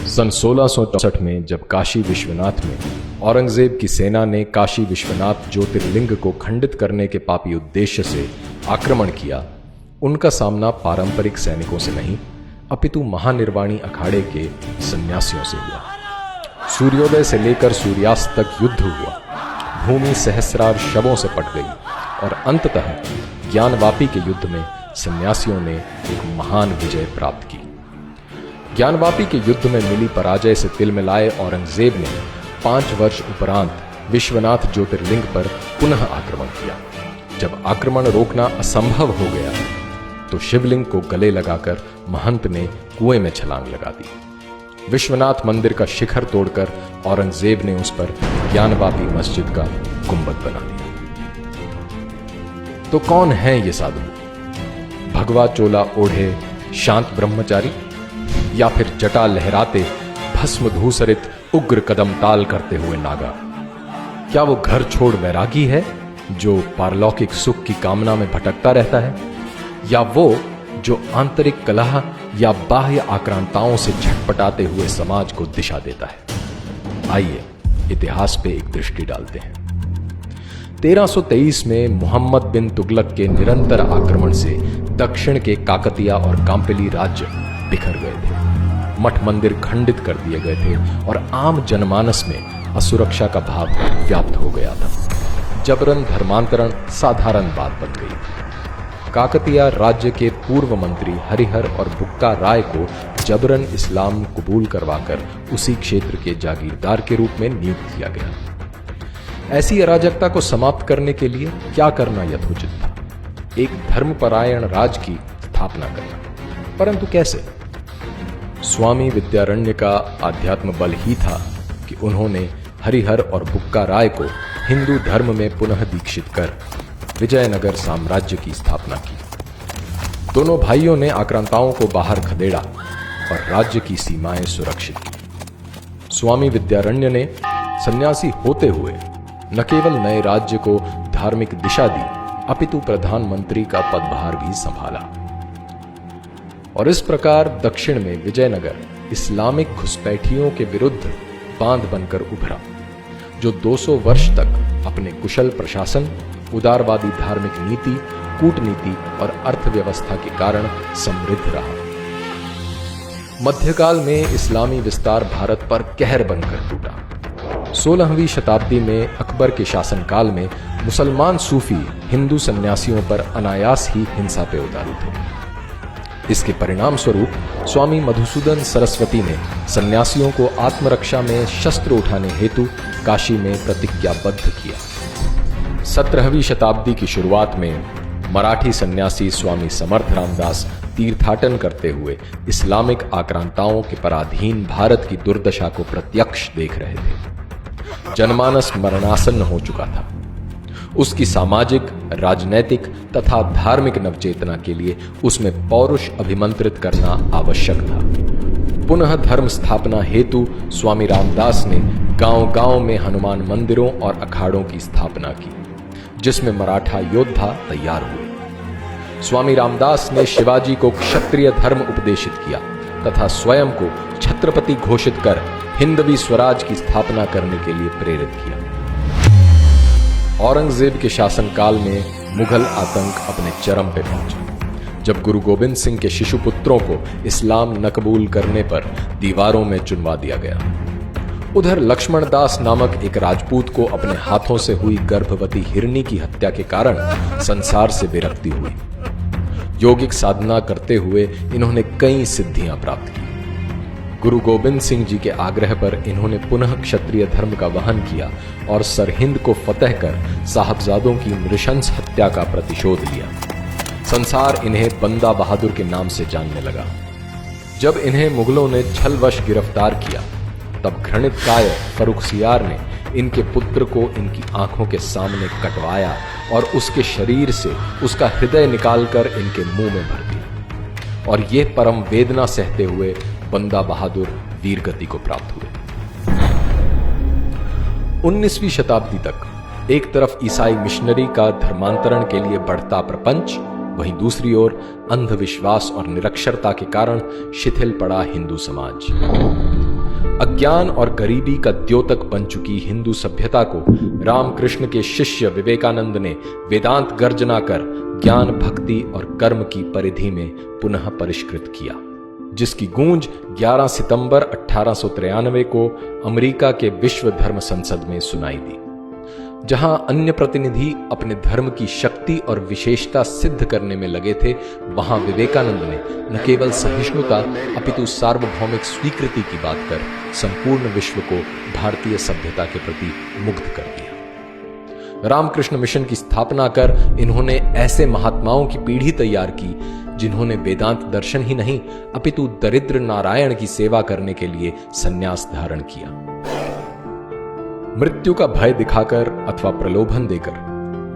सन 1664 में जब काशी विश्वनाथ में औरंगजेब की सेना ने काशी विश्वनाथ ज्योतिर्लिंग को खंडित करने के पापी उद्देश्य से आक्रमण किया, उनका सामना पारंपरिक सैनिकों से नहीं अपितु महानिर्वाणी अखाड़े के सन्यासियों से हुआ। सूर्योदय से लेकर सूर्यास्त तक युद्ध हुआ, भूमि सहस्रार शवों से पट गई और अंततः ज्ञानवापी के युद्ध में सन्यासियों ने एक महान विजय प्राप्त की। ज्ञानवापी के युद्ध में मिली पराजय से तिलमिलाए औरंगजेब ने 5 वर्ष उपरांत विश्वनाथ ज्योतिर्लिंग पर पुनः आक्रमण किया। जब आक्रमण रोकना असंभव हो गया तो शिवलिंग को गले लगाकर महंत ने कुएं में छलांग लगा दी। विश्वनाथ मंदिर का शिखर तोड़कर औरंगजेब ने उस पर ज्ञानवापी मस्जिद का गुंबद बना दिया। तो कौन है ये साधु? भगवा चोला ओढ़े शांत ब्रह्मचारी, या फिर जटा लहराते भस्म धूसरित उग्र कदम ताल करते हुए नागा? क्या वो घर छोड़ वैरागी है जो पारलौकिक सुख की कामना में भटकता रहता है, या वो जो आंतरिक कलह या बाह्य आक्रांताओं से झटपटाते हुए समाज को दिशा देता है? आइए इतिहास पे एक दृष्टि डालते हैं। 1323 में मोहम्मद बिन तुगलक के निरंतर आक्रमण से दक्षिण के काकतिया और कांपिली राज्य बिखर गए थे। मठ मंदिर खंडित कर दिए गए थे और आम जनमानस में असुरक्षा का भाव व्याप्त हो गया था। जबरन धर्मांतरण साधारण बात बन गई। काकतिया राज्य के पूर्व मंत्री हरिहर और बुक्का राय को जबरन इस्लाम कबूल करवाकर उसी क्षेत्र के जागीरदार के रूप में नियुक्त किया गया। ऐसी अराजकता को समाप्त करने के लिए क्या करना यथोचित था? एक धर्मपरायण राज की स्थापना करना, परंतु कैसे? स्वामी विद्यारण्य का आध्यात्म बल ही था कि उन्होंने हरिहर और बुक्का राय को हिंदू धर्म में पुनः दीक्षित कर विजयनगर साम्राज्य की स्थापना की। दोनों भाइयों ने आक्रांताओं को बाहर खदेड़ा और राज्य की सीमाएं सुरक्षित की। स्वामी विद्यारण्य ने सन्यासी होते हुए न केवल नए राज्य को धार्मिक दिशा दी अपितु प्रधानमंत्री का पदभार भी संभाला। और इस प्रकार दक्षिण में विजयनगर इस्लामिक घुसपैठियों के विरुद्ध बांध बनकर उभरा, जो 200 वर्ष तक अपने कुशल प्रशासन, उदारवादी धार्मिक नीति, कूटनीति और अर्थव्यवस्था के कारण समृद्ध रहा। मध्यकाल में इस्लामी विस्तार भारत पर कहर बनकर टूटा। 16वीं शताब्दी में अकबर के शासनकाल में मुसलमान सूफी हिंदू सन्यासियों पर अनायास ही हिंसा पे उतारू थे। इसके परिणाम स्वरूप स्वामी मधुसूदन सरस्वती ने सन्यासियों को आत्मरक्षा में शस्त्र उठाने हेतु काशी में प्रतिज्ञाबद्ध किया। 17वीं शताब्दी की शुरुआत में मराठी सन्यासी स्वामी समर्थ रामदास तीर्थाटन करते हुए इस्लामिक आक्रांताओं के पराधीन भारत की दुर्दशा को प्रत्यक्ष देख रहे थे। जनमानस मरणासन्न हो चुका था। उसकी सामाजिक, राजनैतिक तथा धार्मिक नवचेतना के लिए उसमें पौरुष अभिमंत्रित करना आवश्यक था। पुनः धर्म स्थापना हेतु स्वामी रामदास ने गांव-गांव में हनुमान मंदिरों और अखाड़ों की स्थापना की, जिसमें मराठा योद्धा तैयार हुए। स्वामी रामदास ने शिवाजी को क्षत्रिय धर्म उपदेशित किया तथा स्वयं को छत्रपति घोषित कर हिंदवी स्वराज की स्थापना करने के लिए प्रेरित किया। औरंगजेब के शासनकाल में मुगल आतंक अपने चरम पे पहुंचा, जब गुरु गोविंद सिंह के शिशुपुत्रों को इस्लाम न कबूल करने पर दीवारों में चुनवा दिया गया। उधर लक्ष्मण दास नामक एक राजपूत को अपने हाथों से हुई गर्भवती हिरनी की हत्या के कारण संसार से विरक्ति हुई। योगिक साधना करते हुए इन्होंने कई सिद्धियां प्राप्त की। गुरु गोविंद सिंह जी के आग्रह पर इन्होंने पुनः क्षत्रिय धर्म का वहन किया और सरहिंद को फतह कर साहबजादों की नृशंस हत्या का प्रतिशोध लिया। संसार इन्हें बंदा बहादुर के नाम से जानने लगा। जब इन्हें मुगलों ने छलवश गिरफ्तार किया, तब घृणित काय फर्रुखसियार ने इनके पुत्र को इनकी आंखों के सामने कटवाया और उसके शरीर से उसका हृदय निकालकर इनके मुंह में भर दिया। और ये परम वेदना सहते हुए बंदा बहादुर वीर गति को प्राप्त हुए। 19वीं शताब्दी तक एक तरफ ईसाई मिशनरी का धर्मांतरण के लिए बढ़ता प्रपंच, वहीं दूसरी ओर अंधविश्वास और निरक्षरता के कारण शिथिल पड़ा हिंदू समाज। अज्ञान और गरीबी का द्योतक बन चुकी हिंदू सभ्यता को रामकृष्ण के शिष्य विवेकानंद ने वेदांत गर्जना कर ज्ञान, भक्ति और कर्म की परिधि में पुनः परिष्कृत किया, जिसकी गूंज 11 सितंबर 1893 को अमेरिका के विश्व धर्म संसद में सुनाई दी, जहां अन्य प्रतिनिधि अपने धर्म की शक्ति और विशेषता सिद्ध करने में लगे थे, वहां विवेकानंद ने न केवल सहिष्णुता अपितु सार्वभौमिक स्वीकृति की बात कर संपूर्ण विश्व को भारतीय सभ्यता के प्रति मुग्ध कर दिया। रामकृष्ण मिशन की स्थापना कर इन्होंने ऐसे महात्माओं की पीढ़ी तैयार की जिन्होंने वेदांत दर्शन ही नहीं अपितु दरिद्र नारायण की सेवा करने के लिए संन्यास धारण किया। मृत्यु का भय दिखाकर अथवा प्रलोभन देकर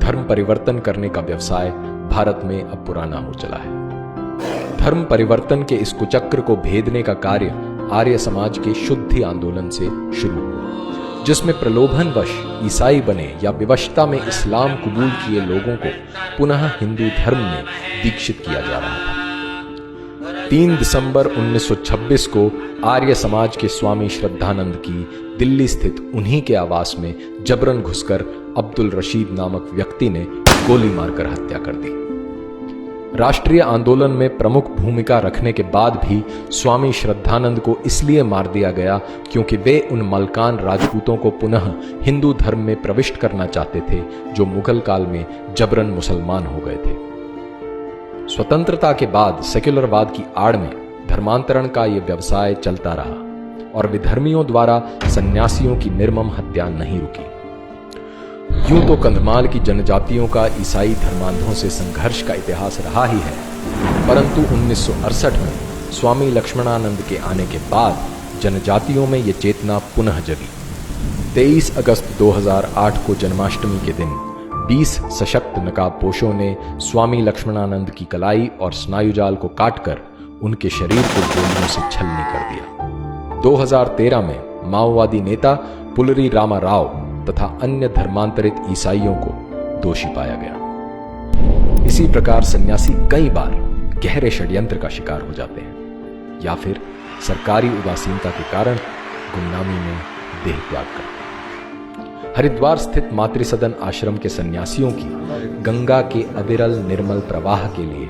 धर्म परिवर्तन करने का व्यवसाय भारत में अब पुराना हो चला है। धर्म परिवर्तन के इस कुचक्र को भेदने का कार्य आर्य समाज के शुद्धि आंदोलन से शुरू हुआ, जिसमें प्रलोभनवश ईसाई बने या विवशता में इस्लाम कबूल किए लोगों को पुनः हिंदू धर्म में दीक्षित किया जा रहा था। 3 दिसंबर 1926 को आर्य समाज के स्वामी श्रद्धानंद की दिल्ली स्थित उन्हीं के आवास में जबरन घुसकर अब्दुल रशीद नामक व्यक्ति ने गोली मारकर हत्या कर दी। राष्ट्रीय आंदोलन में प्रमुख भूमिका रखने के बाद भी स्वामी श्रद्धानंद को इसलिए मार दिया गया क्योंकि वे उन मलकान राजपूतों को पुनः हिंदू धर्म में प्रविष्ट करना चाहते थे जो मुगल काल में जबरन मुसलमान हो गए थे। स्वतंत्रता के बाद सेक्युलरवाद की आड़ में धर्मांतरण का यह व्यवसाय चलता रहा और विधर्मियों द्वारा सन्यासियों की निर्मम हत्या नहीं रुकी। यूं तो कंधमाल की जनजातियों का ईसाई धर्मांधों से संघर्ष का इतिहास रहा ही है, परंतु 1968 में स्वामी लक्ष्मणानंद के आने के बाद जनजातियों में यह चेतना पुनः जगी। 23 अगस्त 2008 को जन्माष्टमी के दिन 20 सशक्त नकाबपोशों ने स्वामी लक्ष्मणानंद की कलाई और स्नायुजाल को काटकर उनके शरीर को गोलियों से छलनी कर दिया। 2013 में माओवादी नेता पुलरी रामा राव तथा अन्य धर्मांतरित ईसाइयों को दोषी पाया गया। इसी प्रकार सन्यासी कई बार गहरे षड्यंत्र का शिकार हो जाते हैं या फिर सरकारी उदासीनता के कारण गुमनामी में देह त्याग करते हैं। हरिद्वार स्थित मातृसदन आश्रम के सन्यासियों की गंगा के अविरल निर्मल प्रवाह के लिए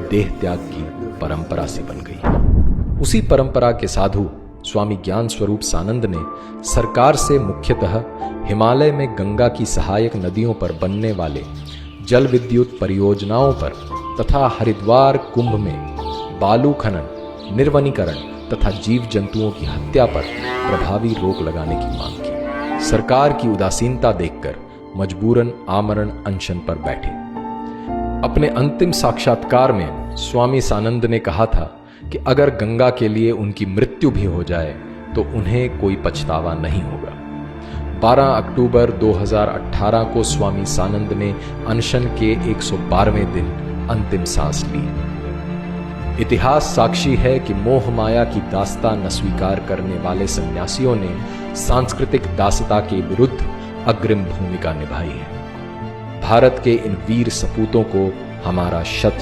देह त्याग की परंपरा सी बन गई। उसी परंपरा के साधु स्वामी ज्ञान स्वरूप सानंद ने सरकार से मुख्यतः हिमालय में गंगा की सहायक नदियों पर बनने वाले जल विद्युत परियोजनाओं पर तथा हरिद्वार कुंभ में बालू खनन, निर्वनीकरण तथा जीव जंतुओं की हत्या पर प्रभावी रोक लगाने की मांग की। सरकार की उदासीनता देखकर मजबूरन आमरण अनशन पर बैठे। अपने अंतिम साक्षात्कार में स्वामी सानंद ने कहा था कि अगर गंगा के लिए उनकी मृत्यु भी हो जाए तो उन्हें कोई पछतावा नहीं होगा। 12 अक्टूबर 2018 को स्वामी सानंद ने अनशन के 112वें दिन अंतिम सांस ली। इतिहास साक्षी है कि मोह माया की दास्ता न स्वीकार करने वाले सन्यासियों ने सांस्कृतिक दासता के विरुद्ध अग्रिम भूमिका निभाई है। भारत के इन वीर सपूतों को हमारा शत